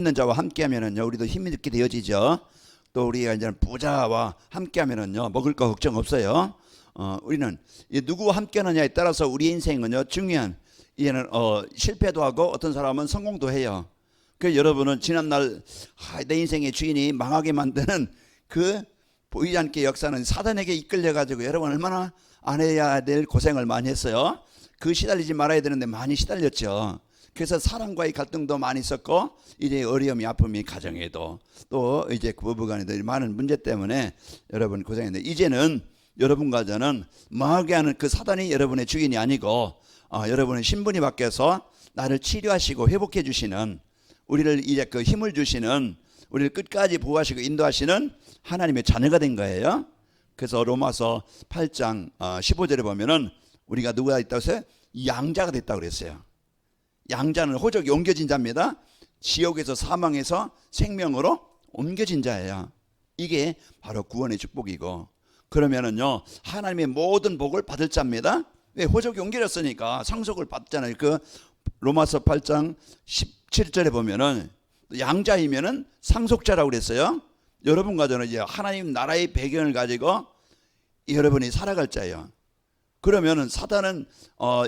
있는 자와 함께하면은요 우리도 힘이 있게 되어지죠. 또 우리가 이제 부자와 함께하면은요 먹을 거 걱정 없어요. 우리는 누구와 함께하느냐에 따라서 우리 인생은요 중요한 이제는 실패도 하고 어떤 사람은 성공도 해요. 그래서 여러분은 지난날 내 인생의 주인이 망하게 만드는 그 보이지 않게 역사는 사단에게 이끌려 가지고 여러분 얼마나 안 해야 될 고생을 많이 했어요. 그 시달리지 말아야 되는데 많이 시달렸죠. 그래서 사랑과의 갈등도 많이 있었고 이제 어려움이 아픔이 가정에도 또 이제 부부간에도 많은 문제 때문에 여러분 고생했는데 이제는 여러분과 저는 망하게 하는 그 사단이 여러분의 주인이 아니고 여러분의 신분이 바뀌어서 나를 치료하시고 회복해 주시는 우리를 이제 그 힘을 주시는 우리를 끝까지 보호하시고 인도하시는 하나님의 자녀가 된 거예요. 그래서 로마서 8장 15절에 보면은 우리가 누가 있다고 해서 양자가 됐다고 그랬어요. 양자는 호적이 옮겨진 자입니다. 지옥에서 사망에서 생명으로 옮겨진 자예요. 이게 바로 구원의 축복이고 그러면은요 하나님의 모든 복을 받을 자입니다. 왜? 호적이 옮겨졌으니까 상속을 받잖아요. 그 로마서 8장 17절에 보면은 양자이면은 상속자라고 그랬어요. 여러분과 저는 이제 하나님 나라의 배경을 가지고 여러분이 살아갈 자예요. 그러면은 사단은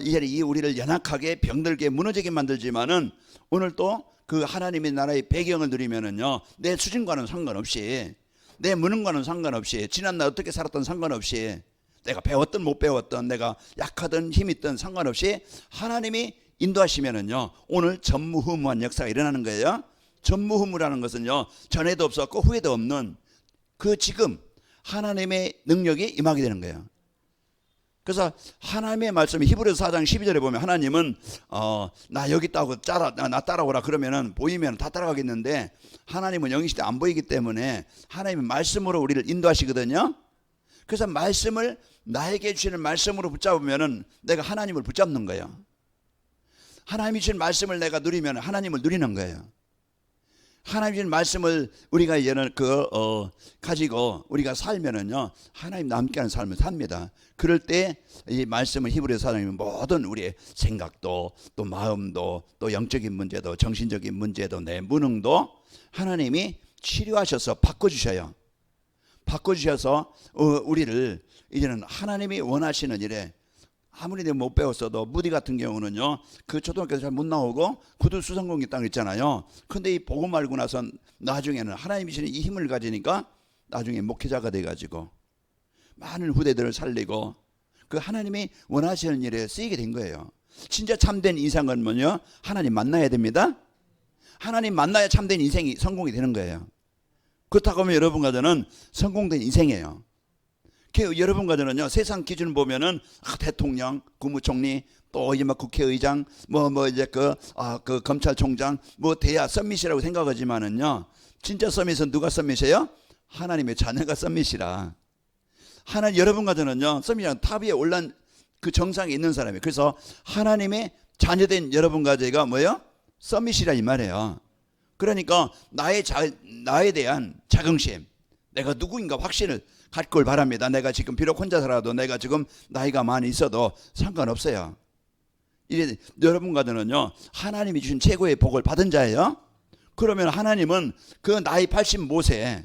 이제 우리를 연약하게 병들게 무너지게 만들지만은 오늘 또 그 하나님의 나라의 배경을 누리면은요 내 수준과는 상관없이 내 무능과는 상관없이 지난날 어떻게 살았던 상관없이 내가 배웠든 못 배웠든 내가 약하든 힘 있든 상관없이 하나님이 인도하시면은요 오늘 전무후무한 역사가 일어나는 거예요. 전무후무라는 것은요 전에도 없었고 후에도 없는 그 지금 하나님의 능력이 임하게 되는 거예요. 그래서 하나님의 말씀이 히브리서 4장 12절에 보면 하나님은 나 여기 있다고 나 따라오라 그러면은 보이면 다 따라가겠는데 하나님은 영이시대 안 보이기 때문에 하나님의 말씀으로 우리를 인도하시거든요. 그래서 말씀을 나에게 주시는 말씀으로 붙잡으면은 내가 하나님을 붙잡는 거예요. 하나님이 주신 말씀을 내가 누리면 하나님을 누리는 거예요. 하나님 주신 말씀을 우리가 이제는 가지고 우리가 살면은요 하나님 함께하는 삶을 삽니다. 그럴 때 이 말씀을 히브리서 사장님은 모든 우리의 생각도 또 마음도 또 영적인 문제도 정신적인 문제도 내 무능도 하나님이 치료하셔서 바꿔주셔요. 바꿔주셔서 우리를 이제는 하나님이 원하시는 일에 아무리 내가 못 배웠어도 무디 같은 경우는요 그 초등학교에서 잘 못 나오고 구두 수성공이 땅 있잖아요. 근데 이 복음 알고 나서 나중에는 하나님이 주시는 이 힘을 가지니까 나중에 목회자가 돼가지고 많은 후대들을 살리고 그 하나님이 원하시는 일에 쓰이게 된 거예요. 진짜 참된 인생은 뭐냐? 하나님 만나야 됩니다. 하나님 만나야 참된 인생이 성공이 되는 거예요. 그렇다고 하면 여러분과 저는 성공된 인생이에요. 여러분과 저는요 세상 기준 보면은 대통령, 국무총리, 또 이제 막 국회의장, 이제 그 검찰총장, 대야 썸밋이라고 생각하지만은요 진짜 썸밋은 누가 썸밋이에요? 하나님의 자녀가 썸밋이라. 하나님 여러분과 저는요 썸밋이란 탑 위에 올란 그 정상에 있는 사람이에요. 그래서 하나님의 자녀된 여러분과 제가 뭐예요? 썸밋이라 이 말이에요. 그러니까 나에 대한 자긍심, 내가 누구인가 확신을 갖길 바랍니다. 내가 지금 비록 혼자 살아도 내가 지금 나이가 많이 있어도 상관없어요. 이제 여러분과 저는요 하나님이 주신 최고의 복을 받은 자예요. 그러면 하나님은 그 나이 85세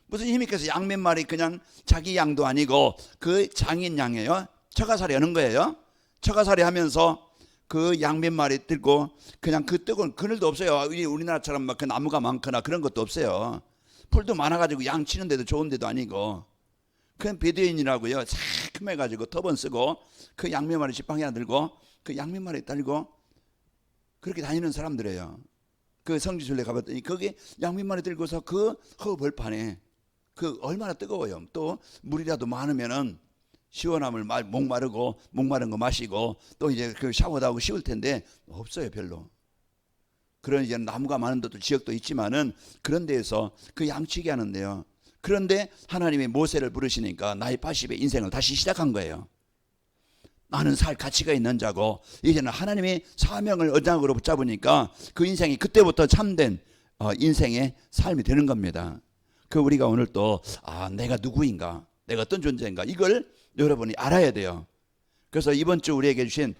무슨 힘이 있겠어요? 양 몇 마리 그냥 자기 양도 아니고 그 장인 양이에요. 처가살이 하는 거예요. 처가살이 하면서 그 양 몇 마리 들고 그냥 그 뜨거운 그늘도 없어요. 우리나라처럼 막 그 나무가 많거나 그런 것도 없어요. 풀도 많아가지고 양 치는 데도 좋은 데도 아니고 그냥 베두인이라고요. 새큼해가지고 터번 쓰고 그 양 몇 마리 지팡이 하나 들고 그 양 몇 마리 달고 그렇게 다니는 사람들이에요. 그 성지순례 가봤더니 거기 양 몇 마리 들고서 그 허벌판에 그 얼마나 뜨거워요. 또 물이라도 많으면은 시원함을 목마른 거 마시고 또 이제 그 샤워도 하고 쉬울 텐데 없어요 별로. 그런 이제 나무가 많은 데도 지역도 있지만은 그런 데에서 그 양치기 하는데요. 그런데 하나님이 모세를 부르시니까 나이 80에 인생을 다시 시작한 거예요. 나는 살 가치가 있는 자고 이제는 하나님의 사명을 언약으로 붙잡으니까 그 인생이 그때부터 참된 인생의 삶이 되는 겁니다. 그 우리가 오늘 또 내가 누구인가, 내가 어떤 존재인가 이걸 여러분이 알아야 돼요. 그래서 이번 주 우리에게 주신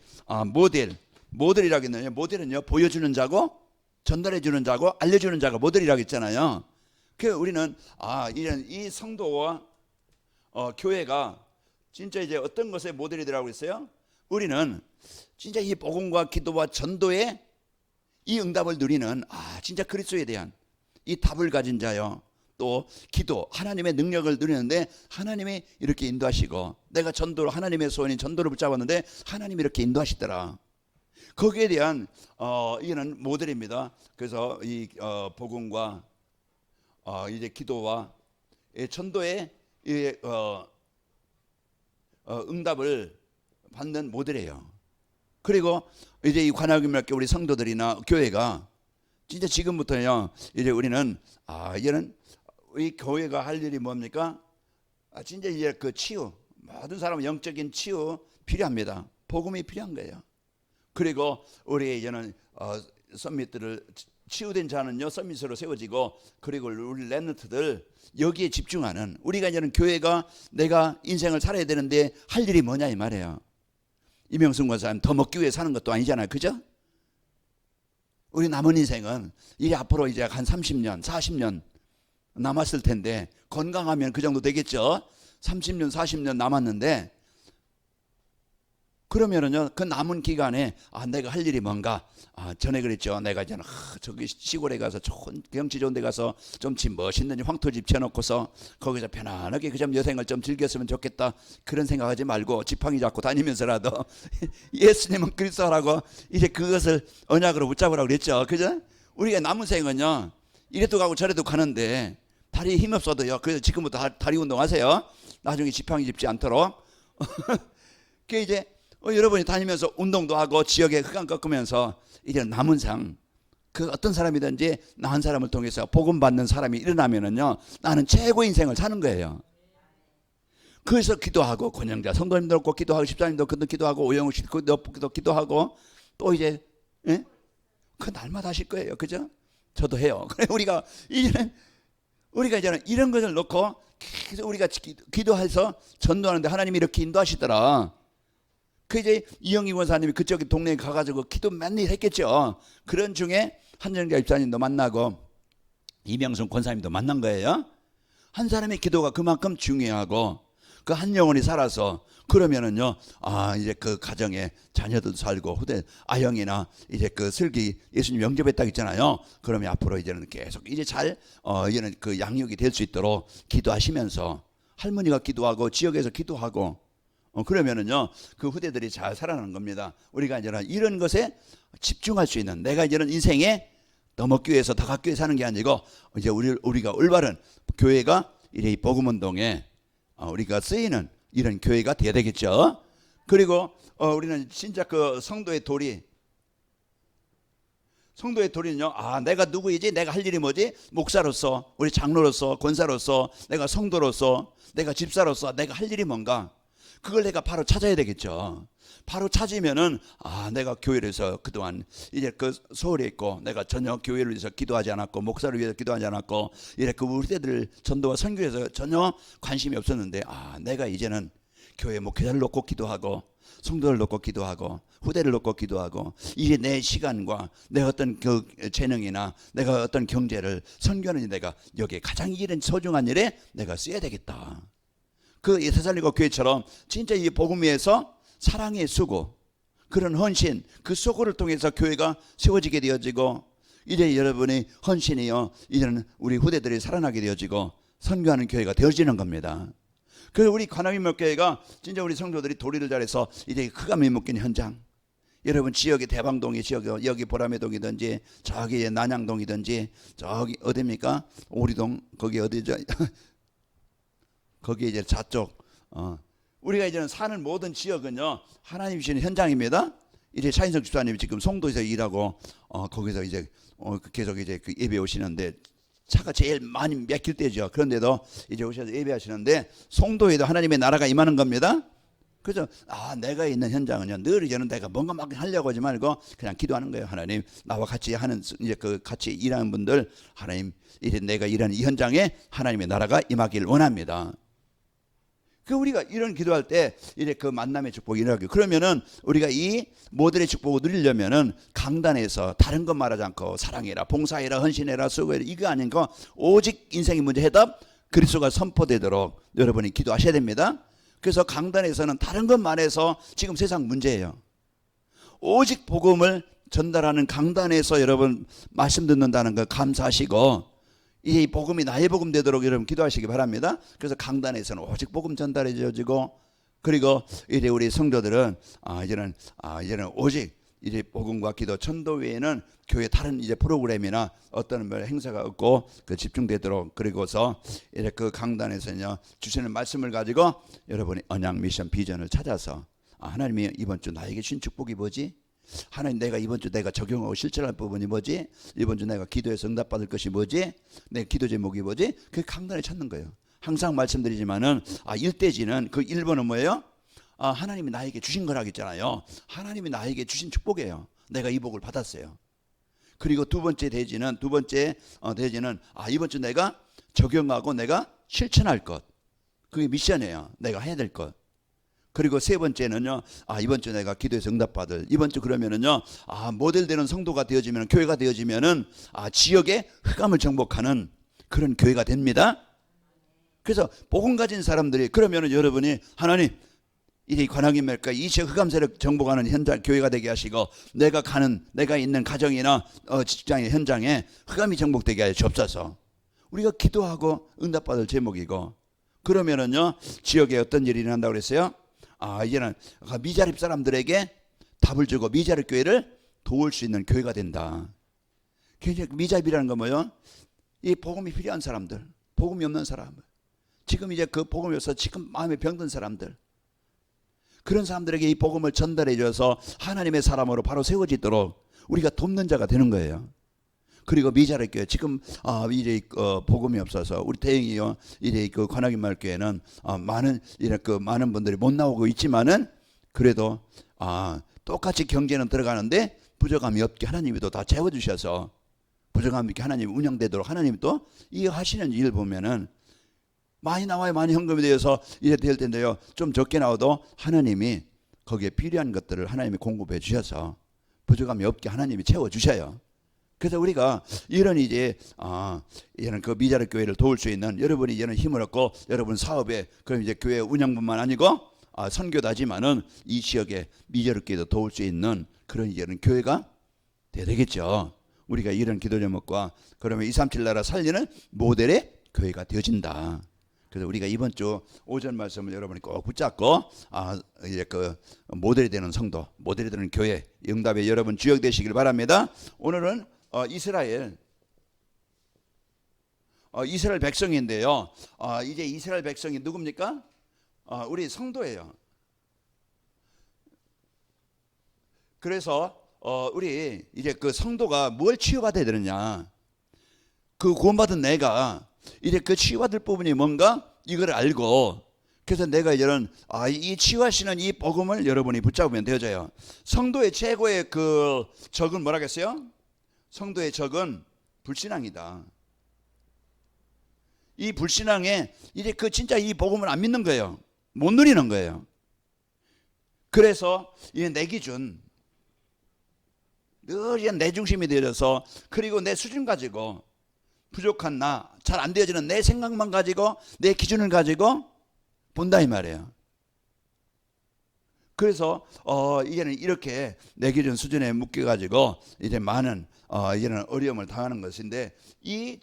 모델이라고 했는데 모델은요 보여주는 자고 전달해 주는 자고 알려주는 자가 모델이라고 했잖아요. 그 우리는 이런 이 성도와 교회가 진짜 이제 어떤 것의 모델이 되라고 했어요? 우리는 진짜 이 복음과 기도와 전도의 이 응답을 누리는 진짜 그리스도에 대한 이 답을 가진 자요. 또 기도, 하나님의 능력을 누리는데 하나님이 이렇게 인도하시고, 내가 전도로 하나님의 소원인 전도를 붙잡았는데 하나님이 이렇게 인도하시더라. 거기에 대한 이는 모델입니다. 그래서 이 복음과 이제 기도와 전도의 응답을 받는 모델이에요. 그리고 이제 이 관악인학교 우리 성도들이나 교회가 진짜 지금부터요, 이제 우리는 이제는 이 교회가 할 일이 뭡니까? 진짜 이제 그 치유, 모든 사람은 영적인 치유 필요합니다. 복음이 필요한 거예요. 그리고 우리 이제는 서밋들을 치유된 자는요 서밋으로 세워지고, 그리고 우리 렘넌트들 여기에 집중하는, 우리가 이제는 교회가 내가 인생을 살아야 되는데 할 일이 뭐냐 이 말이에요. 이명순 권사님 더 먹기 위해 사는 것도 아니잖아요, 그죠? 우리 남은 인생은 이제 앞으로 이제 한 30년, 40년 남았을 텐데, 건강하면 그 정도 되겠죠. 30년, 40년 남았는데, 그러면은요 그 남은 기간에 내가 할 일이 뭔가, 전에 그랬죠. 내가 이제는 저기 시골에 가서 좋은 경치 좋은 데 가서 좀 집 멋있는 황토집 쳐놓고서 거기서 편안하게 그저 여생을 좀 즐겼으면 좋겠다, 그런 생각하지 말고 지팡이 잡고 다니면서라도 예수님은 그리스도라고 이제 그것을 언약으로 붙잡으라고 그랬죠, 그죠? 우리가 남은 생은요 이래도 가고 저래도 가는데 다리에 힘 없어도요, 그래서 지금부터 다리 운동하세요. 나중에 지팡이 짚지 않도록. 그 이제 여러분이 다니면서 운동도 하고 지역에 흑암 꺾으면서 이제 남은 상, 그 어떤 사람이든지 나 한 사람을 통해서 복음 받는 사람이 일어나면은요 나는 최고 인생을 사는 거예요. 그래서 기도하고, 권영자 성도님도 없고 기도하고, 집사님도 기도하고, 오영욱 씨도 기도하고, 또 이제 그 날마다 하실 거예요, 그죠? 저도 해요. 그래 우리가 이제는 이런 것을 놓고 계속 우리가 기도해서 전도하는데 하나님이 이렇게 인도하시더라. 그 이제 이영희 권사님이 그쪽 동네에 가가지고 기도 맨날 했겠죠. 그런 중에 한정자 집사님도 만나고 이명순 권사님도 만난 거예요. 한 사람의 기도가 그만큼 중요하고, 그 한 영혼이 살아서 그러면은요 이제 그 가정에 자녀들도 살고, 후대 아영이나 이제 그 슬기 예수님 영접했다고 했잖아요. 그러면 앞으로 이제는 계속 이제 잘 이제는 그 양육이 될 수 있도록 기도하시면서, 할머니가 기도하고 지역에서 기도하고, 그러면은요 그 후대들이 잘 살아나는 겁니다. 우리가 이제는 이런 것에 집중할 수 있는, 내가 이제는 인생에 더 먹기 위해서 더 갖기 위해서 사는 게 아니고, 이제 우리가 올바른 교회가 이제 이 복음 운동에 우리가 쓰이는 이런 교회가 돼야 되겠죠. 그리고 우리는 진짜 그 성도의 도리는요, 내가 누구이지, 내가 할 일이 뭐지, 목사로서, 우리 장로로서, 권사로서, 내가 성도로서, 내가 집사로서 내가 할 일이 뭔가, 그걸 내가 바로 찾아야 되겠죠. 바로 찾으면은 내가 교회에서 그동안 이제 그 서울에 있고, 내가 전혀 교회를 위해서 기도하지 않았고, 목사를 위해서 기도하지 않았고, 이래 그 우리 때들 전도와 선교에서 전혀 관심이 없었는데, 내가 이제는 교회 목회자를 놓고 기도하고, 성도를 놓고 기도하고, 후대를 놓고 기도하고, 이제 내 시간과 내 어떤 그 재능이나 내가 어떤 경제를 선교하는 내가 여기에 가장 이런 소중한 일에 내가 써야 되겠다. 그 테살로니가 교회처럼 진짜 이 복음 위에서 사랑의 수고, 그런 헌신, 그 수고를 통해서 교회가 세워지게 되어지고, 이제 여러분의 헌신이요 이제는 우리 후대들이 살아나게 되어지고 선교하는 교회가 되어지는 겁니다. 그래서 우리 관악인목교회가 진짜 우리 성도들이 도리를 잘해서 이제 흑암이 묶인 현장, 여러분 지역의 대방동이 지역, 여기 보라매동이든지 저기 난양동이든지 저기 어디입니까, 오리동, 거기 어디죠? 거기에 이제 좌쪽, 우리가 이제는 사는 모든 지역은요 하나님 주시는 현장입니다. 이제 차인석 집사님이 지금 송도에서 일하고 거기서 이제 계속 이제 그 예배 오시는데, 차가 제일 많이 막힐 때죠. 그런데도 이제 오셔서 예배하시는데, 송도에도 하나님의 나라가 임하는 겁니다. 그래서 내가 있는 현장은요 늘 이제는 내가 뭔가 막 하려고 하지 말고 그냥 기도하는 거예요. 하나님, 나와 같이 하는 이제 그 같이 일하는 분들, 하나님 이제 내가 일하는 이 현장에 하나님의 나라가 임하기를 원합니다. 그 우리가 이런 기도할 때 이제 그 만남의 축복이 일어나고, 그러면은 우리가 이 모델의 축복을 누리려면은 강단에서 다른 것 말하지 않고 사랑해라, 봉사해라, 헌신해라, 수고해라, 이거 아닌가, 오직 인생의 문제 해답 그리스도가 선포되도록 여러분이 기도하셔야 됩니다. 그래서 강단에서는 다른 것 말해서 지금 세상 문제예요. 오직 복음을 전달하는 강단에서 여러분 말씀 듣는다는 거 감사하시고, 이 복음이 나의 복음 되도록 여러분 기도하시기 바랍니다. 그래서 강단에서는 오직 복음 전달해 주어지고, 그리고 이제 우리 성도들은 이제는 오직 이제 복음과 기도, 전도 외에는 교회 다른 이제 프로그램이나 어떤 뭐 행사가 없고 그 집중되도록, 그리고서 이제 그 강단에서는요 주시는 말씀을 가지고 여러분이 언약, 미션, 비전을 찾아서 하나님이 이번 주 나에게 주신 축복이 뭐지? 하나님, 내가 이번 주 내가 적용하고 실천할 부분이 뭐지? 이번 주 내가 기도에서 응답받을 것이 뭐지? 내 기도 제목이 뭐지? 그 강단에 찾는 거예요. 항상 말씀드리지만은 1대지는 그 1번은 뭐예요? 하나님이 나에게 주신 거라고 했잖아요. 하나님이 나에게 주신 축복이에요. 내가 이 복을 받았어요. 그리고 두 번째 대지는 이번 주 내가 적용하고 내가 실천할 것, 그게 미션이에요. 내가 해야 될 것. 그리고 세 번째는요, 이번 주 내가 기도에서 응답받을, 이번 주 그러면은요, 모델되는 성도가 되어지면, 교회가 되어지면은 지역의 흑암을 정복하는 그런 교회가 됩니다. 그래서 복음 가진 사람들이, 그러면은 여러분이 하나님, 이 관악인 멜까 이 지역 흑암 세력 정복하는 현장 교회가 되게 하시고, 내가 있는 가정이나 직장의 현장에 흑암이 정복되게 하여 주옵소서. 우리가 기도하고 응답받을 제목이고, 그러면은요 지역에 어떤 일이 일어난다고 그랬어요? 이제는 미자립 사람들에게 답을 주고 미자립 교회를 도울 수 있는 교회가 된다. 미자립이라는 건 뭐예요? 이 복음이 필요한 사람들, 복음이 없는 사람들, 지금 이제 그 복음이 없어서 지금 마음에 병든 사람들, 그런 사람들에게 이 복음을 전달해 줘서 하나님의 사람으로 바로 세워지도록 우리가 돕는 자가 되는 거예요. 그리고 미자립 교회, 지금 이제 복음이 없어서 우리 대형이요 이제 그 관악인 마을 교회는 많은 분들이 못 나오고 있지만은, 그래도 똑같이 경제는 들어가는데 부족함이 없게 하나님이 또 다 채워주셔서 부족함이 없게 하나님이 운영되도록 하나님이 또 이 하시는 일 보면은 많이 나와야 많이 헌금이 되어서 이래 될 텐데요, 좀 적게 나와도 하나님이 거기에 필요한 것들을 하나님이 공급해 주셔서 부족함이 없게 하나님이 채워주셔요. 그래서 우리가 이런 이런 그 미자립 교회를 도울 수 있는, 여러분이 이런 힘을 얻고 여러분 사업에, 그럼 이제 교회 운영뿐만 아니고 선교도 하지만은 이 지역에 미자립 교회도 도울 수 있는 그런 이런 교회가 돼야 되겠죠. 우리가 이런 기도 제목과 그러면 237 나라 살리는 모델의 교회가 되어진다. 그래서 우리가 이번 주 오전 말씀을 여러분이 꼭 붙잡고 이제 그 모델이 되는 성도, 모델이 되는 교회, 응답에 여러분 주역 되시길 바랍니다. 오늘은 이스라엘 백성인데요. 이제 이스라엘 백성이 누굽니까? 우리 성도예요. 그래서 우리 이제 그 성도가 뭘 치유받아야 되느냐? 그 구원받은 내가 이제 그 치유받을 부분이 뭔가 이걸 알고, 그래서 내가 이런 이 치유하시는 이 복음을 여러분이 붙잡으면 되어져요. 성도의 최고의 그 적은 뭐라겠어요? 성도의 적은 불신앙이다. 이 불신앙에 이제 그 진짜 이 복음을 안 믿는 거예요. 못 누리는 거예요. 그래서 이제 내 기준, 늘 내 중심이 되어져서, 그리고 내 수준 가지고 부족한 나, 잘 안 되어지는 내 생각만 가지고 내 기준을 가지고 본다 이 말이에요. 그래서 이제는 이렇게 내 기준 수준에 묶여 가지고 이제 많은 이제는 어려움을 당하는 것인데, 이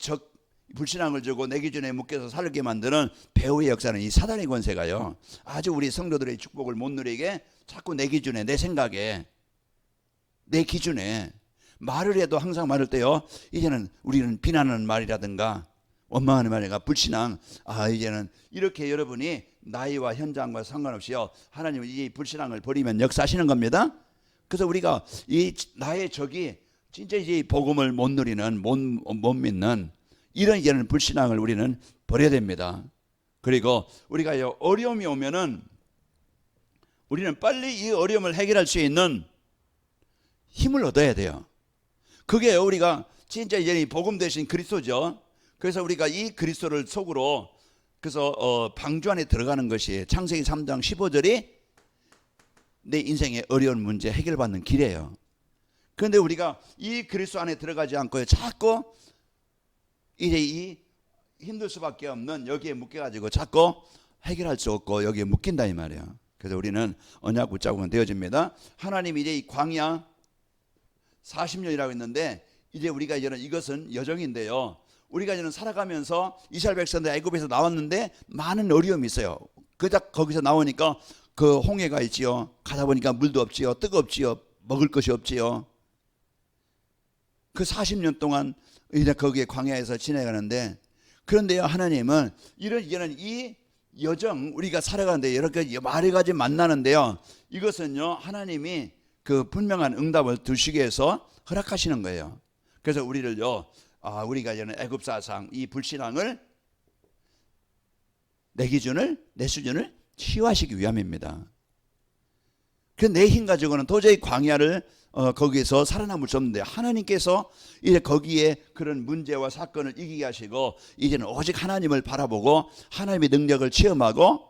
불신앙을 주고 내 기준에 묶여서 살게 만드는 배후의 역사는 이 사단의 권세가요, 아주 우리 성도들의 축복을 못 누리게 자꾸 내 기준에, 내 생각에, 내 기준에 말을 해도 항상 말할 때요, 이제는 우리는 비난하는 말이라든가 원망하는 말이가 불신앙. 이제는 이렇게 여러분이 나이와 현장과 상관없이요, 하나님은 이 불신앙을 버리면 역사하시는 겁니다. 그래서 우리가 이 나의 적이 진짜 이제 복음을 못 누리는, 못 믿는 이런 이제는 불신앙을 우리는 버려야 됩니다. 그리고 우리가 어려움이 오면은 우리는 빨리 이 어려움을 해결할 수 있는 힘을 얻어야 돼요. 그게 우리가 진짜 이제 복음 대신 그리스도죠. 그래서 우리가 이 그리스도를 속으로 그래서 방주 안에 들어가는 것이 창세기 3장 15절이 내 인생의 어려운 문제 해결받는 길이에요. 그런데 우리가 이 그리스도 안에 들어가지 않고 자꾸 이제 이 힘들 수밖에 없는 여기에 묶여가지고 자꾸 해결할 수 없고 여기에 묶인다 이 말이에요. 그래서 우리는 언약 붙잡으면 되어집니다. 하나님이 이제 이 광야 40년이라고 했는데 이제 우리가 이제는 이것은 여정인데요. 우리가 이제는 살아가면서 이스라엘 백성들 애굽에서 나왔는데 많은 어려움이 있어요. 그작 거기서 나오니까 그 홍해가 있지요. 가다 보니까 물도 없지요. 뜨겁지요. 먹을 것이 없지요. 그 40년 동안 이제 거기에 광야에서 지내가는데 그런데요 하나님은 이런 이 여정 우리가 살아가는데 여러 가지 여러 가지 만나는데요. 이것은요 하나님이 그 분명한 응답을 두시기 위해서 허락하시는 거예요. 그래서 우리를요 우리가 이제는 애굽 사상 이 불신앙을 내 기준을 내 수준을 치유하시기 위함입니다. 그 내 힘 가지고는 도저히 광야를 거기에서 살아남을 수 없는데 하나님께서 이제 거기에 그런 문제와 사건을 이기게 하시고 이제는 오직 하나님을 바라보고 하나님의 능력을 체험하고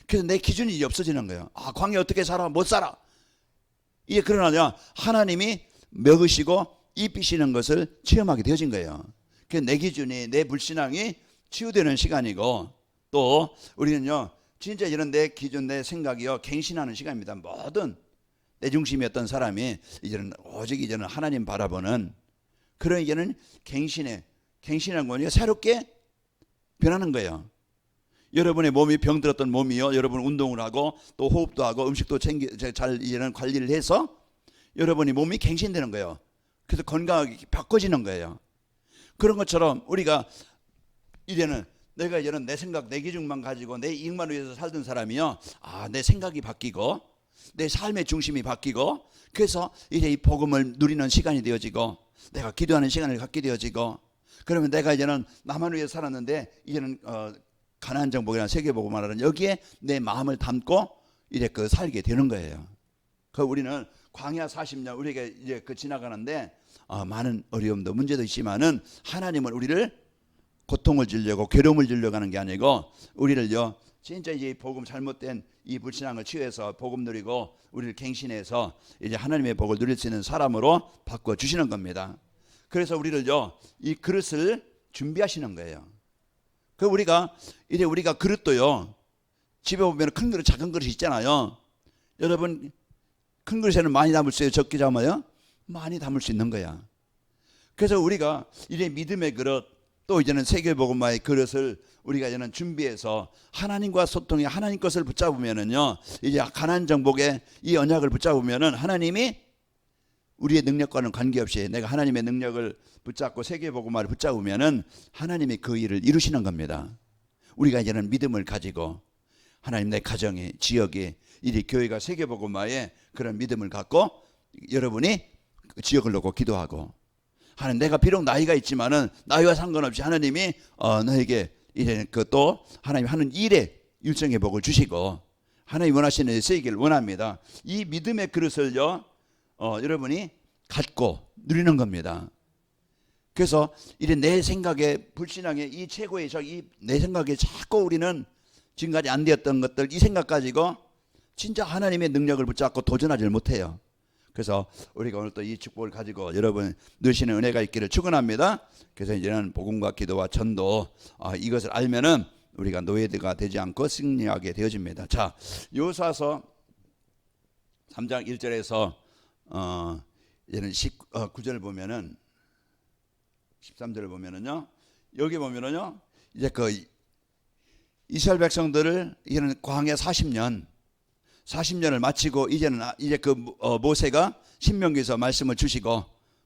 그래서 내 기준이 이제 없어지는 거예요. 광야 어떻게 살아? 못 살아. 이게 그러나 하나님이 먹으시고 입히시는 것을 체험하게 되어진 거예요. 그래서 내 기준이 내 불신앙이 치유되는 시간이고 또 우리는요 진짜 이런 내 기준 내 생각이요 갱신하는 시간입니다. 모든 내 중심이었던 사람이 이제는 오직 이제는 하나님 바라보는 그런 이제는 갱신한 거니까 새롭게 변하는 거예요. 여러분의 몸이 병들었던 몸이요 여러분 운동을 하고 또 호흡도 하고 음식도 잘 이제는 관리를 해서 여러분이 몸이 갱신되는 거예요. 그래서 건강하게 바꿔지는 거예요. 그런 것처럼 우리가 이제는 내가 이제는 내 생각 내 기준만 가지고 내 이익만 위해서 살던 사람이요 내 생각이 바뀌고 내 삶의 중심이 바뀌고 그래서 이제 이 복음을 누리는 시간이 되어지고 내가 기도하는 시간을 갖게 되어지고 그러면 내가 이제는 나만 위해서 살았는데 이제는 가나안 정복이나 세계복음 말하는 여기에 내 마음을 담고 이제 살게 되는 거예요. 그 우리는 광야 40년 우리가 이제 지나가는데 많은 어려움도 문제도 있지만은 하나님은 우리를 고통을 주려고 괴로움을 주려고 하는 게 아니고 우리를요 진짜 이제 복음 잘못된 이 불신앙을 치유해서 복음 누리고 우리를 갱신해서 이제 하나님의 복을 누릴 수 있는 사람으로 바꿔 주시는 겁니다. 그래서 우리를요 이 그릇을 준비하시는 거예요. 그 우리가 그릇도요 집에 보면 큰 그릇 작은 그릇이 있잖아요. 여러분 큰 그릇에는 많이 담을 수 있어요? 적게 담아요? 많이 담을 수 있는 거야. 그래서 우리가 이제 믿음의 그릇 또 이제는 세계복음화의 그릇을 우리가 이제는 준비해서 하나님과 소통해 하나님 것을 붙잡으면은요 이제 가나안 정복의 이 언약을 붙잡으면은 하나님이 우리의 능력과는 관계없이 내가 하나님의 능력을 붙잡고 세계복음화를 붙잡으면은 하나님이 그 일을 이루시는 겁니다. 우리가 이제는 믿음을 가지고 하나님 내 가정이 지역이 이 교회가 세계복음화에 그런 믿음을 갖고 여러분이 지역을 놓고 기도하고 하나님 내가 비록 나이가 있지만은 나이와 상관없이 하나님이 너에게 이제 또 하나님 하는 일에 일정의 복을 주시고 하나님 원하시는 일 쓰이기를 원합니다. 이 믿음의 그릇을요 여러분이 갖고 누리는 겁니다. 그래서 이제 내 생각에 불신앙의 이 최고의 이 내 생각에 자꾸 우리는 지금까지 안 되었던 것들 이 생각 가지고 진짜 하나님의 능력을 붙잡고 도전하지 못해요. 그래서 우리가 오늘 또 이 축복을 가지고 여러분 누리시는 은혜가 있기를 축원합니다. 그래서 이제는 복음과 기도와 전도 이것을 알면은 우리가 노예가 되지 않고 승리하게 되어집니다. 자, 여호수아서 3장 1절에서 이제는 19절 보면은 13절을 보면은요. 여기 보면은요. 이제 이스라엘 백성들을 이제는 광야 40년을 마치고 이제는 이제 모세가 신명기에서 말씀을 주시고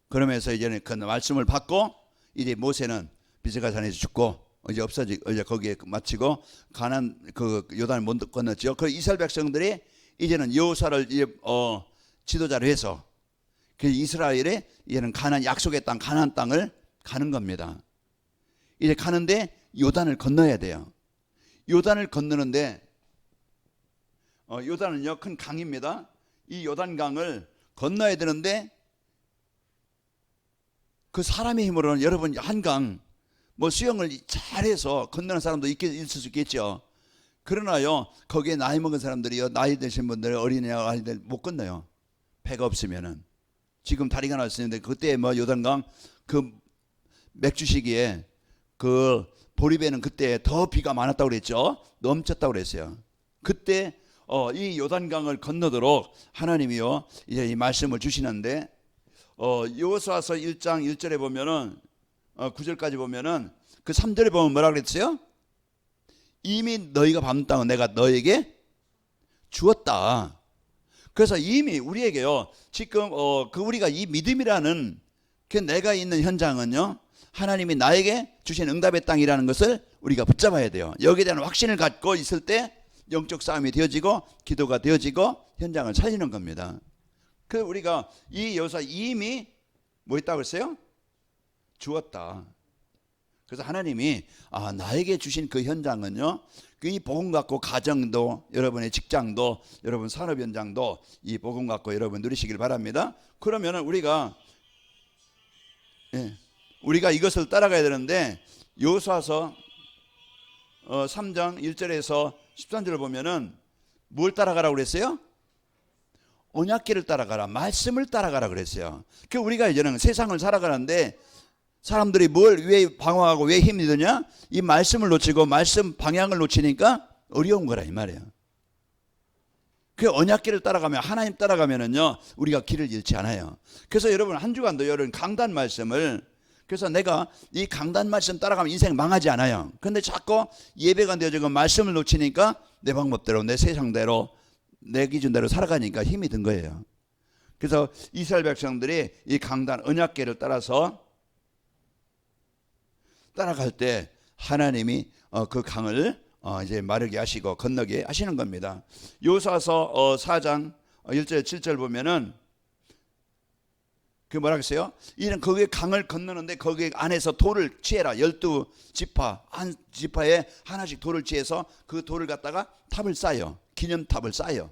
그러면서 이제는 그 말씀을 받고 이제 모세는 비스가산에서 죽고 이제 이제 거기에 마치고 가나안 요단을 못 건넜죠. 그 이스라엘 백성들이 이제는 여호수아를 지도자로 해서 그 이스라엘의 이제는 약속의 땅 가나안 땅을 가는 겁니다. 이제 가는데 요단을 건너야 돼요. 요단을 건너는데 요단은요 큰 강입니다. 이 요단강을 건너야 되는데 그 사람의 힘으로는 여러분 한 강 뭐 수영을 잘해서 건너는 사람도 있을 수 있겠죠. 그러나요, 거기에 나이 먹은 사람들이요, 나이 드신 분들, 어린이나 아이들 못 건너요. 배가 없으면은. 지금 다리가 났었는데 그때 뭐 요단강 그 맥주 시기에 그 보리배는 그때 더 비가 많았다고 그랬죠. 넘쳤다고 그랬어요. 그때 이 요단강을 건너도록 하나님이요 이제 이 말씀을 주시는데 여호수아서 1장 1절에 보면은 9절까지 보면은 그 3절에 보면 뭐라 그랬어요? 이미 너희가 밟는 땅은 내가 너에게 주었다. 그래서 이미 우리에게요 지금 그 우리가 이 믿음이라는 그 내가 있는 현장은요 하나님이 나에게 주신 응답의 땅이라는 것을 우리가 붙잡아야 돼요. 여기에 대한 확신을 갖고 있을 때 영적 싸움이 되어지고 기도가 되어지고 현장을 살리는 겁니다. 그 우리가 이 여호수아 이미 뭐 있다고 했어요? 주었다. 그래서 하나님이 나에게 주신 그 현장은요 이 복음 갖고 가정도 여러분의 직장도 여러분 산업 현장도 이 복음 갖고 여러분 누리시길 바랍니다. 그러면은 우리가 이것을 따라가야 되는데 여호수아서 3장 1절에서 13절을 보면은 뭘 따라가라고 그랬어요? 언약궤를 따라가라, 말씀을 따라가라 그랬어요. 그 우리가 이제는 세상을 살아가는데 사람들이 왜 방황하고 왜 힘이 드냐? 이 말씀을 놓치고 말씀 방향을 놓치니까 어려운 거라 이 말이에요. 그 언약궤를 따라가면 하나님 따라가면은요 우리가 길을 잃지 않아요. 그래서 여러분 한 주간도 여러분 강단 말씀을 그래서 내가 이 강단 말씀 따라가면 인생 망하지 않아요. 그런데 자꾸 예배가 되어지고 말씀을 놓치니까 내 방법대로 내 세상대로 내 기준대로 살아가니까 힘이 든 거예요. 그래서 이스라엘 백성들이 이 강단 언약궤를 따라서 따라갈 때 하나님이 그 강을 이제 마르게 하시고 건너게 하시는 겁니다. 여호수아서 4장 1절 7절 보면은 그 뭐라 그랬어요? 이는 거기에 강을 건너는데 거기 안에서 돌을 취해라. 12지파 한 지파에 하나씩 돌을 취해서 그 돌을 갖다가 탑을 쌓아요. 기념탑을 쌓아요.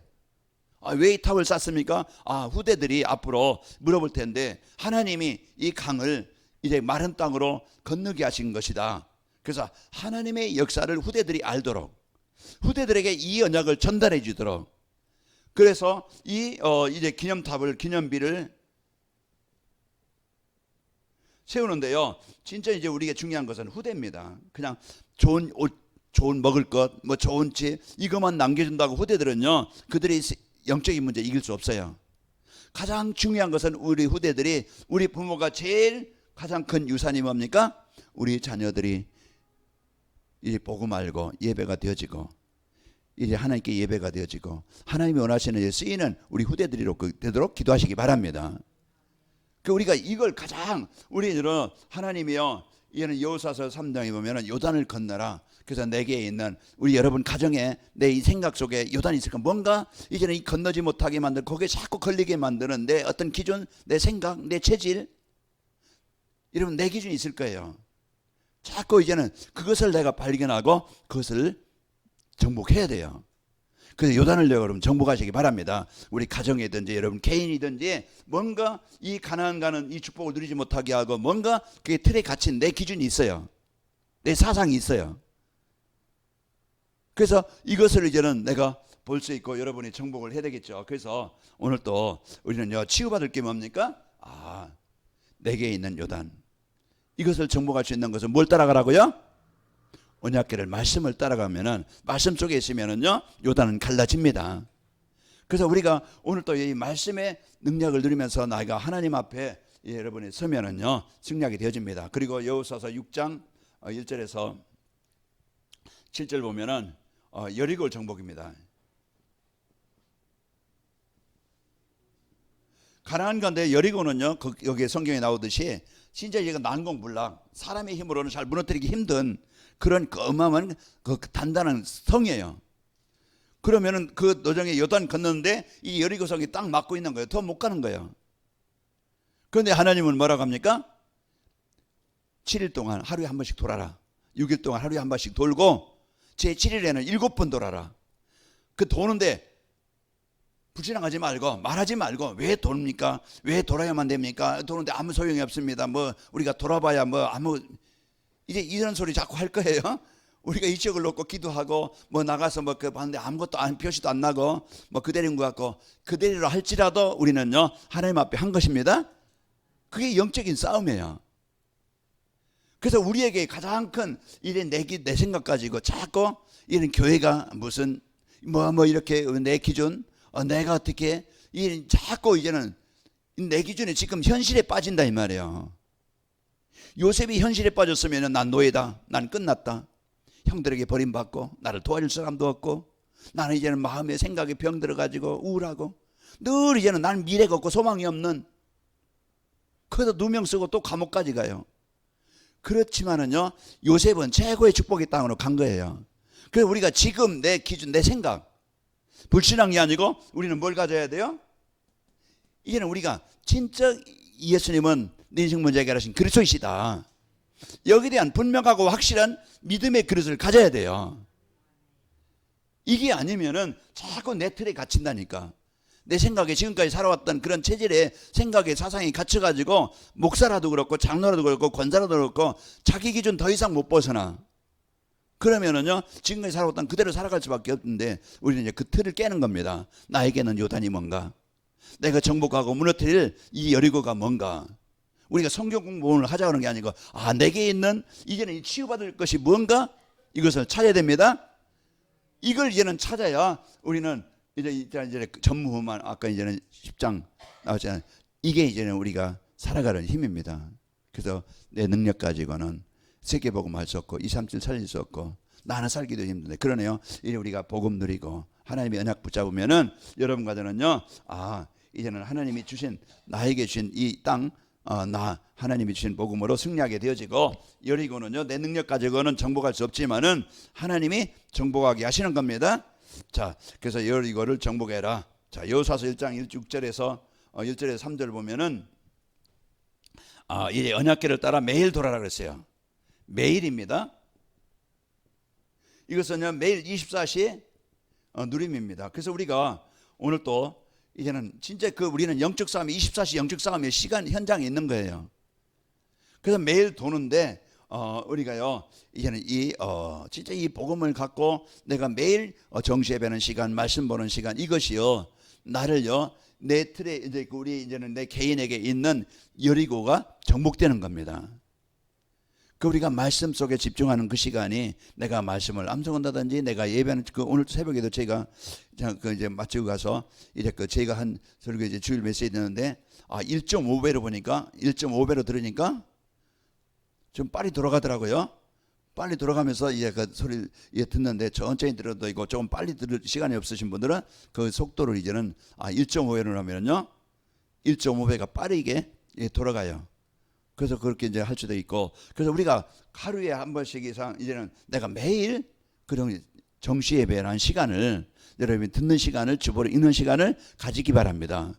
왜 이 탑을 쌓습니까? 후대들이 앞으로 물어볼 텐데 하나님이 이 강을 이제 마른 땅으로 건너게 하신 것이다. 그래서 하나님의 역사를 후대들이 알도록 후대들에게 이 언약을 전달해 주도록 그래서 이제 기념비를 세우는데요. 진짜 이제 우리가 중요한 것은 후대입니다. 그냥 좋은 옷, 좋은 먹을 것, 뭐 좋은 집 이것만 남겨준다고 후대들은요. 그들이 영적인 문제 이길 수 없어요. 가장 중요한 것은 우리 후대들이 우리 부모가 제일 가장 큰 유산이 뭡니까? 우리 자녀들이 이제 복음 알고 예배가 되어지고 이제 하나님께 예배가 되어지고 하나님이 원하시는 일에 쓰이는 우리 후대들이 되도록 기도하시기 바랍니다. 우리가 이걸 가장 우리들은 하나님이요 이는 여호수아서 3장에 보면은 요단을 건너라. 그래서 내게 있는 우리 여러분 가정에 내 이 생각 속에 요단이 있을까? 뭔가 이제는 이 건너지 못하게 만들 거기에 자꾸 걸리게 만드는 내 어떤 기준, 내 생각, 내 체질 여러분 내 기준이 있을 거예요. 자꾸 이제는 그것을 내가 발견하고 그것을 정복해야 돼요. 그래서 요단을 여러분 정복하시기 바랍니다. 우리 가정이든지 여러분 개인이든지 뭔가 이 가나안 가는 이 축복을 누리지 못하게 하고 뭔가 그게 틀에 갇힌 내 기준이 있어요. 내 사상이 있어요. 그래서 이것을 이제는 내가 볼 수 있고 여러분이 정복을 해야 되겠죠. 그래서 오늘 또 우리는요 치유받을 게 뭡니까? 내게 있는 요단 이것을 정복할 수 있는 것은 뭘 따라가라고요? 언약궤를 말씀을 따라가면은 말씀 속에 있으면은요 요단은 갈라집니다. 그래서 우리가 오늘 또 이 말씀의 능력을 누리면서 나이가 하나님 앞에 여러분이 서면은요 승리하게 되어집니다. 그리고 여호수아서 6장 1절에서 7절 보면은 여리고 정복입니다. 가나안 가운데 여리고는요 여기 성경에 나오듯이 진짜 이거 난공불락 사람의 힘으로는 잘 무너뜨리기 힘든 그런 어마어마한 그 단단한 성이에요. 그러면은 그 노정에 요단 건너는데 이 여리고성이 딱 막고 있는 거예요. 더 못 가는 거예요. 그런데 하나님은 뭐라고 합니까? 7일 동안 하루에 한 번씩 돌아라. 6일 동안 하루에 한 번씩 돌고 제 7일에는 7번 돌아라. 그 도는데 불신앙하지 말고 말하지 말고 왜 돕니까? 왜 돌아야만 됩니까? 도는데 아무 소용이 없습니다. 뭐 우리가 돌아봐야 뭐 아무 이제 이런 소리 자꾸 할 거예요. 우리가 이적을 놓고 기도하고 뭐 나가서 뭐 그 봤는데 아무것도 안 표시도 안 나고 뭐 그대로인 것 같고 그대로 할지라도 우리는요 하나님 앞에 한 것입니다. 그게 영적인 싸움이에요. 그래서 우리에게 가장 큰 이런 내 생각 가지고 자꾸 이런 교회가 무슨 뭐 이렇게 내 기준 내가 어떻게 이 자꾸 이제는 내 기준에 지금 현실에 빠진다 이 말이에요. 요셉이 현실에 빠졌으면 난 노예다. 난 끝났다. 형들에게 버림받고 나를 도와줄 사람도 없고 나는 이제는 마음에 생각에 병 들어가지고 우울하고 늘 이제는 나는 미래가 없고 소망이 없는 그래도 누명 쓰고 또 감옥까지 가요. 그렇지만은요 요셉은 최고의 축복의 땅으로 간 거예요. 그래서 우리가 지금 내 기준 내 생각 불신앙이 아니고 우리는 뭘 가져야 돼요? 이제는 우리가 진짜 예수님은 내 인생 문제 해결하신 그리스도이시다. 여기에 대한 분명하고 확실한 믿음의 그릇을 가져야 돼요. 이게 아니면은 자꾸 내 틀에 갇힌다니까. 내 생각에 지금까지 살아왔던 그런 체질의 생각에 사상이 갇혀가지고 목사라도 그렇고 장로라도 그렇고 권사라도 그렇고 자기 기준 더 이상 못 벗어나. 그러면은요 지금까지 살아왔던 그대로 살아갈 수밖에 없는데 우리는 이제 그 틀을 깨는 겁니다. 나에게는 요단이 뭔가, 내가 정복하고 무너뜨릴 이 여리고가 뭔가. 우리가 성경 공부를 하자는 게 아니고 내게 있는 이제는 치유받을 것이 뭔가 이것을 찾아야 됩니다. 이걸 이제는 찾아야 우리는 이제 전무후만 아까 이제는 10장 나왔잖아요. 이게 이제는 우리가 살아가는 힘입니다. 그래서 내 능력 가지고는 세계복음 할 수 없고 237 살릴 수 없고 나는 살기도 힘든데 그러네요. 이제 우리가 복음 누리고 하나님의 언약 붙잡으면은 여러분과 저는요 이제는 하나님이 주신 나에게 주신 이 땅 나 하나님이 주신 복음으로 승리하게 되어지고 여리고는요 내 능력 가지고는 정복할 수 없지만은 하나님이 정복하게 하시는 겁니다. 자, 그래서 여리고를 정복해라. 자, 여호수아서 1장 6절에서 1절에서 3절 보면은 이제 언약궤를 따라 매일 돌아라 그랬어요. 매일입니다. 이것은요 매일 24시 누림입니다. 그래서 우리가 오늘 또 이제는 진짜 우리는 영적 싸움이 24시 영적 싸움의 시간 현장에 있는 거예요. 그래서 매일 도는데 우리가요 이제는 진짜 이 복음을 갖고 내가 매일 정시 예배하는 시간, 말씀 보는 시간 이것이요 나를요 내 틀에 이제 우리 이제는 내 개인에게 있는 여리고가 정복되는 겁니다. 우리가 말씀 속에 집중하는 그 시간이 내가 말씀을 암송한다든지 내가 예배하는 오늘 새벽에도 제가 이제 마치고 가서 이제 제가 한 설교 이제 주일 메시지 듣는데 1.5배로 보니까 1.5배로 들으니까 좀 빨리 돌아가더라고요. 빨리 돌아가면서 이제 그 소리 듣는데 천천히 들어도 이거 조금 빨리 들을 시간이 없으신 분들은 그 속도를 이제는 1.5배로 하면요 1.5배가 빠르게 돌아가요. 그래서 그렇게 이제 할 수도 있고 그래서 우리가 하루에 한 번씩 이상 이제는 내가 매일 그런 정시 예배라는 시간을 여러분이 듣는 시간을 주보로 읽는 시간을 가지기 바랍니다.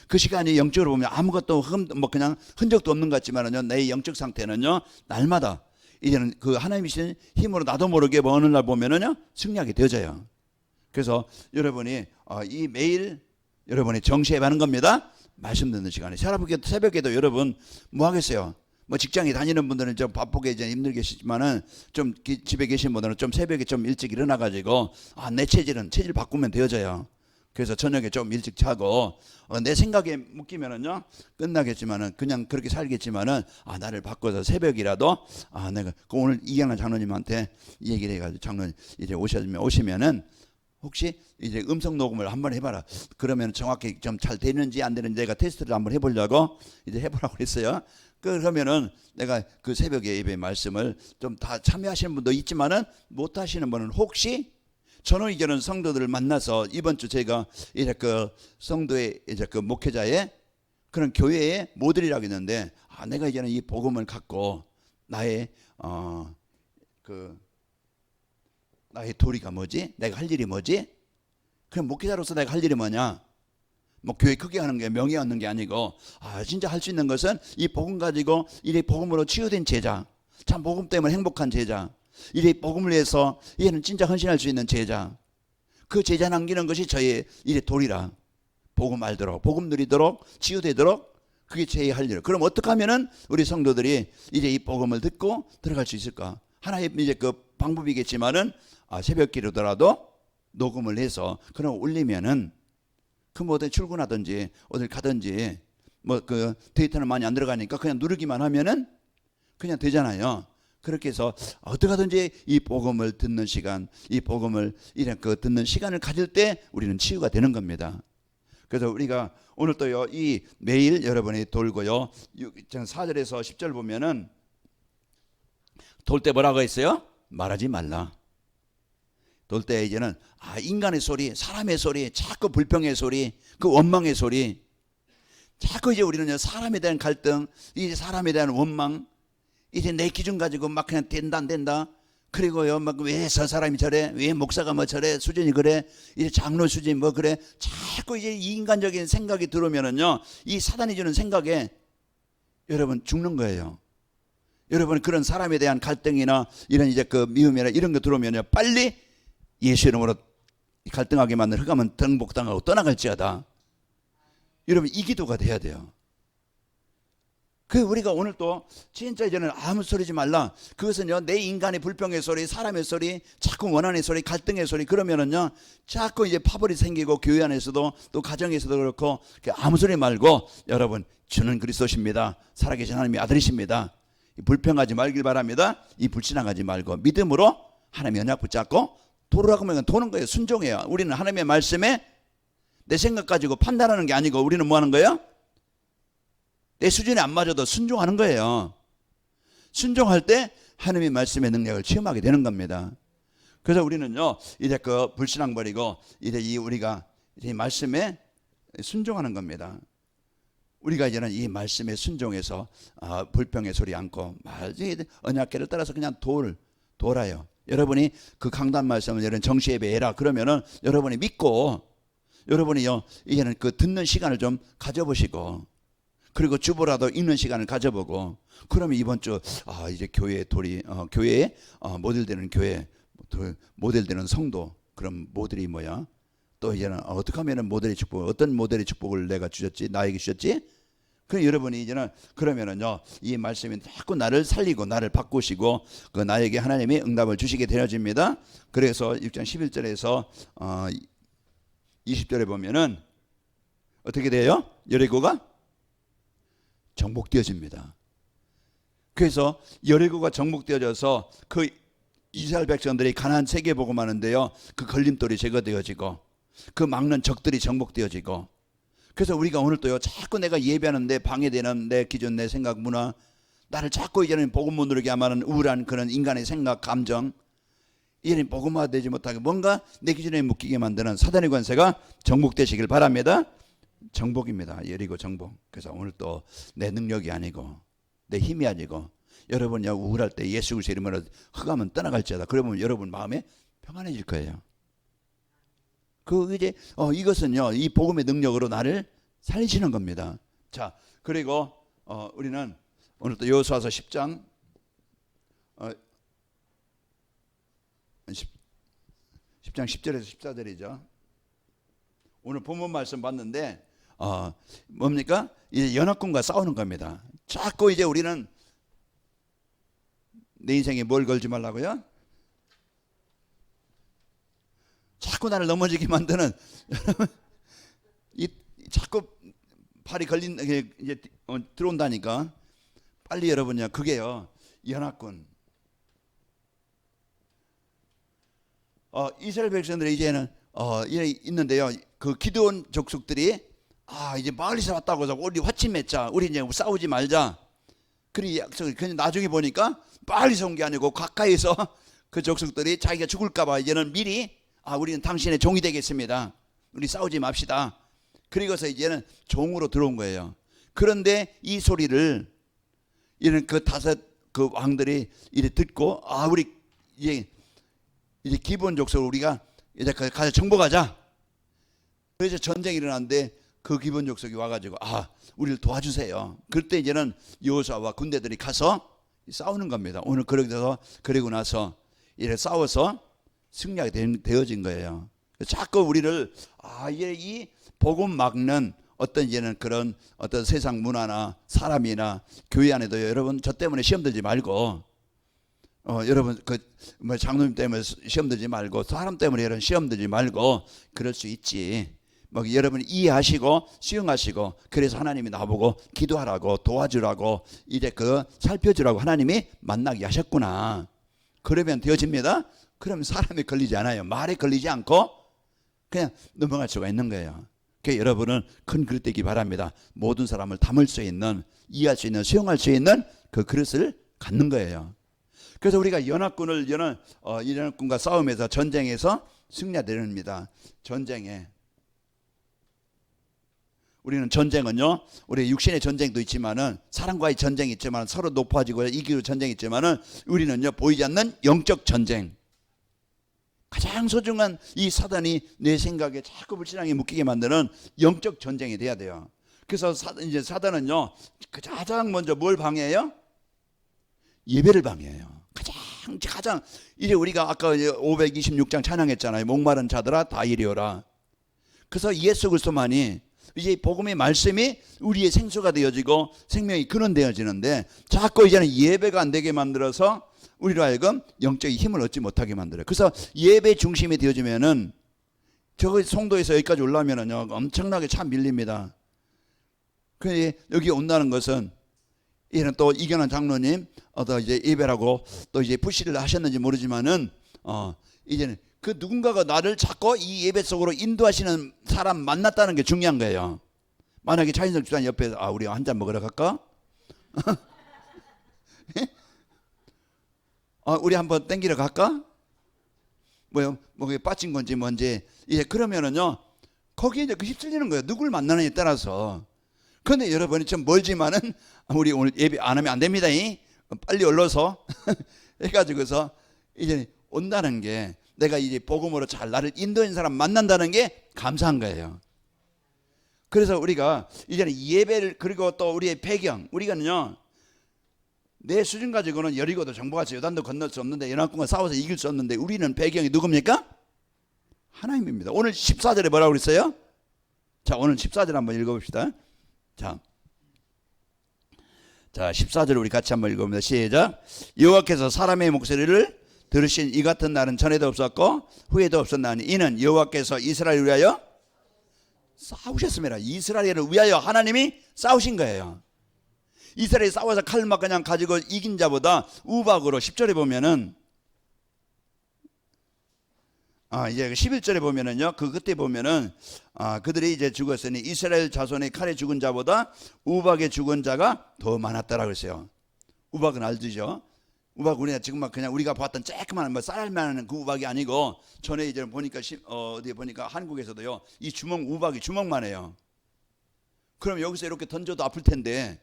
그 시간이 영적으로 보면 아무것도 그냥 흔적도 없는 것 같지만은요 내 영적 상태는요 날마다 이제는 그 하나님이 주신 힘으로 나도 모르게 어느 날 보면은요 승리하게 되어져요. 그래서 여러분이 이 매일 여러분이 정시 예배하는 겁니다. 말씀 듣는 시간에 새벽에도 여러분 뭐 하겠어요? 뭐 직장에 다니는 분들은 좀 바쁘게 이제 힘들겠지만은 좀 집에 계신 분들은 좀 새벽에 좀 일찍 일어나 가지고 내 체질 바꾸면 되어져요. 그래서 저녁에 좀 일찍 자고 내 생각에 묶이면은요 끝나겠지만은 그냥 그렇게 살겠지만은 나를 바꿔서 새벽이라도 내가 오늘 이경란 장로님한테 이 얘기를 해가지고 장로님 이제 오시면은 혹시 이제 음성 녹음을 한번 해봐라. 그러면 정확히 좀 잘 되는지 안 되는지 내가 테스트를 한번 해보려고 이제 해보라고 그랬어요. 그러면은 내가 그 새벽에 예배 말씀을 좀 다 참여하시는 분도 있지만은 못 하시는 분은 혹시 저는 이제는 성도들을 만나서 이번 주 제가 이제 그 성도의 이제 그 목회자의 그런 교회의 모델이라고 했는데 내가 이제는 이 복음을 갖고 나의 나의 도리가 뭐지? 내가 할 일이 뭐지? 그럼 목회자로서 내가 할 일이 뭐냐? 뭐 교회 크게 하는 게 명예 얻는 게 아니고 진짜 할 수 있는 것은 이 복음 가지고 이 복음으로 치유된 제자, 참 복음 때문에 행복한 제자, 이 복음을 위해서 얘는 진짜 헌신할 수 있는 제자, 그 제자 남기는 것이 저의 이 도리라. 복음 알도록, 복음 누리도록, 치유되도록 그게 제 할 일. 그럼 어떻게 하면은 우리 성도들이 이제 이 복음을 듣고 들어갈 수 있을까? 하나의 이제 그 방법이겠지만은 새벽 기도더라도 녹음을 해서 그럼 올리면은 그 뭐 어디 출근하든지 어딜 가든지 뭐 그 데이터는 많이 안 들어가니까 그냥 누르기만 하면은 그냥 되잖아요. 그렇게 해서 어떻게 하든지 이 복음을 듣는 시간, 이 복음을 이런 그 듣는 시간을 가질 때 우리는 치유가 되는 겁니다. 그래서 우리가 오늘 또요 이 매일 여러분이 돌고요 4절에서 10절 보면은 돌 때 뭐라고 했어요? 말하지 말라. 돌 때 이제는 인간의 소리, 사람의 소리, 자꾸 불평의 소리, 그 원망의 소리, 자꾸 이제 우리는 사람에 대한 갈등, 이제 사람에 대한 원망, 이제 내 기준 가지고 막 그냥 된다 안 된다. 그리고요 막 왜 저 사람이 저래, 왜 목사가 뭐 저래, 수준이 그래, 이제 장로 수준이 뭐 그래, 자꾸 이제 인간적인 생각이 들어오면은요 이 사단이 주는 생각에 여러분 죽는 거예요. 여러분 그런 사람에 대한 갈등이나 이런 이제 그 미움이나 이런 거 들어오면요 빨리 예수 이름으로 갈등하게 만든 흑암은 등복당하고 떠나갈지어다. 여러분 이 기도가 돼야 돼요. 그 우리가 오늘 또 진짜 이제는 아무 소리지 말라. 그것은요 내 인간의 불평의 소리, 사람의 소리, 자꾸 원한의 소리, 갈등의 소리 그러면은요 자꾸 이제 파벌이 생기고 교회 안에서도 또 가정에서도 그렇고 아무 소리 말고 여러분 주는 그리스도십니다. 살아계신 하나님의 아들이십니다. 불평하지 말길 바랍니다. 이 불신앙하지 말고 믿음으로 하나님의 언약 붙잡고 도르라고 하면 도는 거예요. 순종해요. 우리는 하나님의 말씀에 내 생각 가지고 판단하는 게 아니고 우리는 뭐 하는 거예요? 내 수준에 안 맞아도 순종하는 거예요. 순종할 때 하나님의 말씀의 능력을 체험하게 되는 겁니다. 그래서 우리는요 이제 그 불신앙 버리고 이제 우리가 이 말씀에 순종하는 겁니다. 우리가 이제는 이 말씀에 순종해서 불평의 소리 않고 언약궤를 따라서 그냥 돌아요. 여러분이 그 강단 말씀을 여러분 정시 예배해라 그러면은 여러분이 믿고 여러분이요 이제는 그 듣는 시간을 좀 가져보시고 그리고 주보라도 읽는 시간을 가져보고 그러면 이번 주 이제 교회의 교회에 모델되는 교회 모델되는 성도 그럼 모델이 뭐야? 또 이제는 어떻게 하면은 모델의 축복 어떤 모델의 축복을 내가 주셨지 나에게 주셨지? 그럼 여러분이 이제는 그러면은요 이 말씀이 자꾸 나를 살리고 나를 바꾸시고 그 나에게 하나님이 응답을 주시게 되어집니다. 그래서 6장 11절에서 20절에 보면은 어떻게 돼요? 여리고가 정복되어집니다. 그래서 여리고가 정복되어져서 그 이스라엘 백성들이 가나안 세계 보고 마는데요 그 걸림돌이 제거되어지고 그 막는 적들이 정복되어지고 그래서 우리가 오늘 또요 자꾸 내가 예배하는데 방해되는 내 기준 내 생각 문화 나를 자꾸 이제는 복음 못 누리게 하는 우울한 그런 인간의 생각 감정 이제는 복음화되지 못하게 뭔가 내 기준에 묶이게 만드는 사단의 관세가 정복되시길 바랍니다. 정복입니다. 여리고 정복. 그래서 오늘 또 내 능력이 아니고 내 힘이 아니고 여러분이 우울할 때 예수 그리스도 이름으로 흑암은 떠나갈지어다. 그러면 여러분 마음에 평안해질 거예요. 그 이제 이것은요 이 복음의 능력으로 나를 살리시는 겁니다. 자 그리고 우리는 오늘 또 여호수아서 10장 10장 10절에서 14절이죠. 오늘 본문 말씀 봤는데 뭡니까? 이제 연합군과 싸우는 겁니다. 자꾸 이제 우리는 내 인생에 뭘 걸지 말라고요? 자꾸 나를 넘어지게 만드는 이 자꾸 팔이 걸린 이제 들어온다니까 빨리 여러분요 그게요 연합군 이스라엘 백성들이 이제는 있는데요 그 기드온 족속들이 이제 멀리서 왔다고 해서 우리 화친 맺자 우리 이제 싸우지 말자 그리 약속을 그냥 나중에 보니까 빨리서 온 게 아니고 가까이서 그 족속들이 자기가 죽을까봐 이제는 미리 우리는 당신의 종이 되겠습니다. 우리 싸우지 맙시다. 그리고서 이제는 종으로 들어온 거예요. 그런데 이 소리를 이런 그 다섯 그 왕들이 이래 듣고 우리 이제 기본 족속을 우리가 이제 가서 정복하자. 그래서 전쟁이 일어났는데 그 기본 족속이 와가지고 우리를 도와주세요. 그때 이제는 여호수아와 군대들이 가서 싸우는 겁니다. 오늘 그러고 나서 이래 싸워서 승리하게 되어진 거예요. 자꾸 우리를 이 복음 막는 어떤 이제는 그런 어떤 세상 문화나 사람이나 교회 안에도 여러분 저 때문에 시험 들지 말고 여러분 그 뭐 장로님 때문에 시험 들지 말고 사람 때문에 이런 시험 들지 말고 그럴 수 있지. 뭐 여러분 이해하시고 수용하시고 그래서 하나님이 나보고 기도하라고 도와주라고 이제 그 살펴주라고 하나님이 만나게 하셨구나. 그러면 되어집니다. 그러면 사람에 걸리지 않아요. 말에 걸리지 않고 그냥 넘어갈 수가 있는 거예요. 그러니까 여러분은 큰 그릇 되기 바랍니다. 모든 사람을 담을 수 있는, 이해할 수 있는, 수용할 수 있는 그 그릇을 갖는 거예요. 그래서 우리가 연합군과 싸움에서 전쟁에서 승리하려합니다. 전쟁에 우리는 전쟁은요, 우리 육신의 전쟁도 있지만은 사람과의 전쟁이 있지만 서로 높아지고 이기로 전쟁이 있지만은 우리는요 보이지 않는 영적 전쟁. 가장 소중한 이 사단이 내 생각에 자꾸 불신앙에 묶이게 만드는 영적 전쟁이 돼야 돼요. 그래서 이제 사단은요 가장 먼저 뭘 방해해요? 예배를 방해해요. 가장 이제 우리가 아까 526장 찬양했잖아요. 목마른 자들아 다 이리 오라. 그래서 예수 그리스도만이 이제 복음의 말씀이 우리의 생수가 되어지고 생명이 근원되어지는데 자꾸 이제는 예배가 안 되게 만들어서 우리로 하여금 영적인 힘을 얻지 못하게 만들어요. 그래서 예배 중심이 되어지면은 저 송도에서 여기까지 올라오면은요 엄청나게 참 밀립니다. 그래서 여기 온다는 것은 이는 또 이견한 장로님 이제 예배라고 또 이제 푸시를 하셨는지 모르지만은 이제는 그 누군가가 나를 자꾸 이 예배 속으로 인도하시는 사람 만났다는 게 중요한 거예요. 만약에 차인석 집사님 옆에 우리 한 잔 먹으러 갈까? 우리 한번 땡기러 갈까? 뭐요? 그게 빠진 건지 뭔지 이제 그러면은요 거기에 이제 그 휩쓸리는 거예요. 누굴 만나느냐에 따라서. 그런데 여러분이 좀 멀지만은 우리 오늘 예배 안 하면 안 됩니다. 빨리 올라서 해가지고서 이제 온다는 게 내가 이제 복음으로 잘 나를 인도하는 사람 만난다는 게 감사한 거예요. 그래서 우리가 이제는 예배를 그리고 또 우리의 배경 우리가는요 내 수준 가지고는 여리고도 정복할 요단도 건널 수 없는데 연합군과 싸워서 이길 수 없는데 우리는 배경이 누굽니까? 하나님입니다. 오늘 14절에 뭐라고 그랬어요? 자 오늘 14절 한번 읽어봅시다. 자 14절 우리 같이 한번 읽어봅니다. 시작. 여호와께서 사람의 목소리를 들으신 이 같은 날은 전에도 없었고 후에도 없었나니 이는 여호와께서 이스라엘을 위하여 싸우셨습니다. 이스라엘을 위하여 하나님이 싸우신 거예요. 이스라엘이 싸워서 칼막 그냥 가지고 이긴 자보다 우박으로 10절에 보면은 이제 11절에 보면은요 그때 보면은 그들이 이제 죽었으니 이스라엘 자손의 칼에 죽은 자보다 우박에 죽은 자가 더 많았다라고 했어요. 우박은 알죠? 우박 우리가 지금 막 그냥 우리가 봤던 쬐끄만 뭐 쌀만 그 우박이 아니고 전에 이제 보니까 어디 보니까 한국에서도요 이 우박이 주먹만 해요. 그럼 여기서 이렇게 던져도 아플 텐데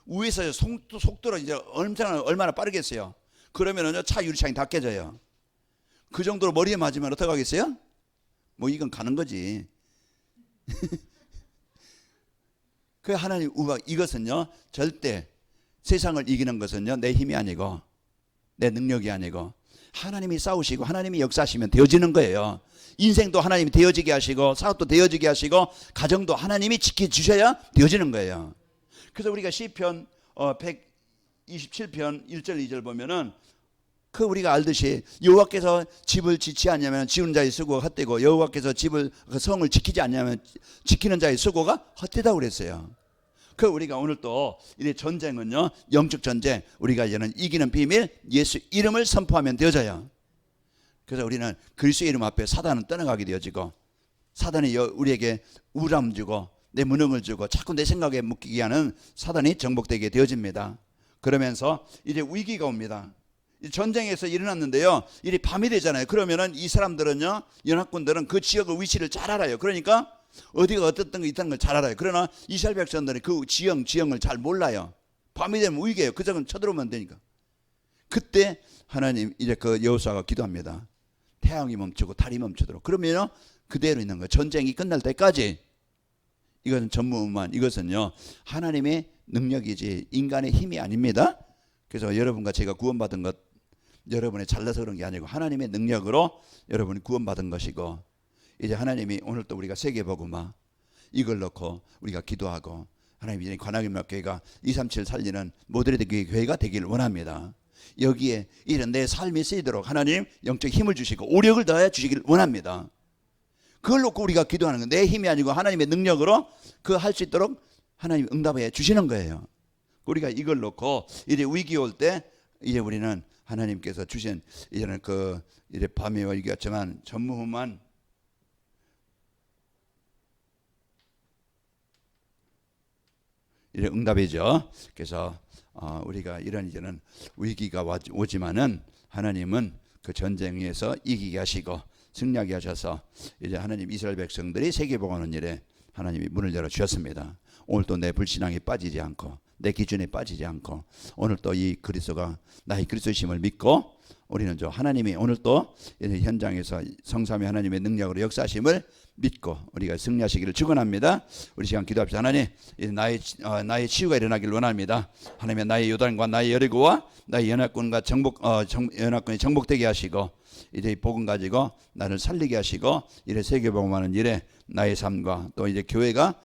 위에서 속도로 이제 얼마나 빠르겠어요. 그러면은요 차 유리창이 다 깨져요. 그 정도로 머리에 맞으면 어떻게 하겠어요? 뭐 이건 가는 거지. 그 하나님 우박 이것은요 절대 세상을 이기는 것은요 내 힘이 아니고 내 능력이 아니고 하나님이 싸우시고 하나님이 역사하시면 되어지는 거예요. 인생도 하나님이 되어지게 하시고 사업도 되어지게 하시고 가정도 하나님이 지켜주셔야 되어지는 거예요. 그래서 우리가 시편 127편 1절 2절 보면은 그 우리가 알듯이 여호와께서 집을 지지 않냐면 지은 자의 수고가 헛되고 여호와께서 그 성을 지키지 않냐면 지키는 자의 수고가 헛되다고 그랬어요. 그 우리가 오늘 또 이 전쟁은요 영적 전쟁 우리가 이제는 이기는 비밀 예수 이름을 선포하면 되어져요. 그래서 우리는 그리스도의 이름 앞에 사단은 떠나가게 되어지고 사단이 우리에게 우울함 주고 내 무능을 주고 자꾸 내 생각에 묶이게 하는 사단이 정복되게 되어집니다. 그러면서 이제 위기가 옵니다. 전쟁에서 일어났는데요 이제 밤이 되잖아요. 그러면은 이 사람들은요 연합군들은 그 지역의 위치를 잘 알아요. 그러니까 어디가 어떻던 게 있다는 걸 잘 알아요. 그러나 이스라엘 백성들은 그 지형을 잘 몰라요. 밤이 되면 위기예요. 그 적은 쳐들어오면 되니까. 그때 하나님 이제 그 여호수아가 기도합니다. 태양이 멈추고 달이 멈추도록. 그러면요 그대로 있는 거예요. 전쟁이 끝날 때까지. 이것은 전무후무한 이것은요 하나님의 능력이지 인간의 힘이 아닙니다. 그래서 여러분과 제가 구원받은 것 여러분이 잘나서 그런 게 아니고 하나님의 능력으로 여러분이 구원받은 것이고 이제 하나님이 오늘 또 우리가 세계복음화 이걸 놓고 우리가 기도하고 하나님 이제 관악인막 교회가 237 살리는 모델의 교회가 되기를 원합니다. 여기에 이런 내 삶이 쓰이도록 하나님 영적 힘을 주시고 오력을 더해 주시기를 원합니다. 그걸 놓고 우리가 기도하는 건 내 힘이 아니고 하나님의 능력으로 그 할 수 있도록 하나님 응답해 주시는 거예요. 우리가 이걸 놓고 이제 위기 올 때 이제 우리는 하나님께서 주신 이제는 그 이제 밤에 위기가 정한 전무후무한 이제 응답이죠. 그래서 우리가 이런 이제는 위기가 오지만은 하나님은 그 전쟁에서 이기게 하시고 승리하게 하셔서 이제 하나님 이스라엘 백성들이 세계복음하는 일에 하나님이 문을 열어 주셨습니다. 오늘 또 내 불신앙에 빠지지 않고 내 기준에 빠지지 않고 오늘 또 이 그리스도가 나의 그리스도심을 믿고 우리는 저 하나님이 오늘 또 현장에서 성삼위 하나님의 능력으로 역사하심을 믿고 우리가 승리하시기를 축원합니다. 우리 시간 기도합시다. 하나님 나의 치유가 일어나기를 원합니다. 하나님 나의 요단과 나의 여리고와 나의 연합군과 연합군이 정복되게 하시고 이제 이 복음 가지고 나를 살리게 하시고 이래 세계복음하는 일에 나의 삶과 또 이제 교회가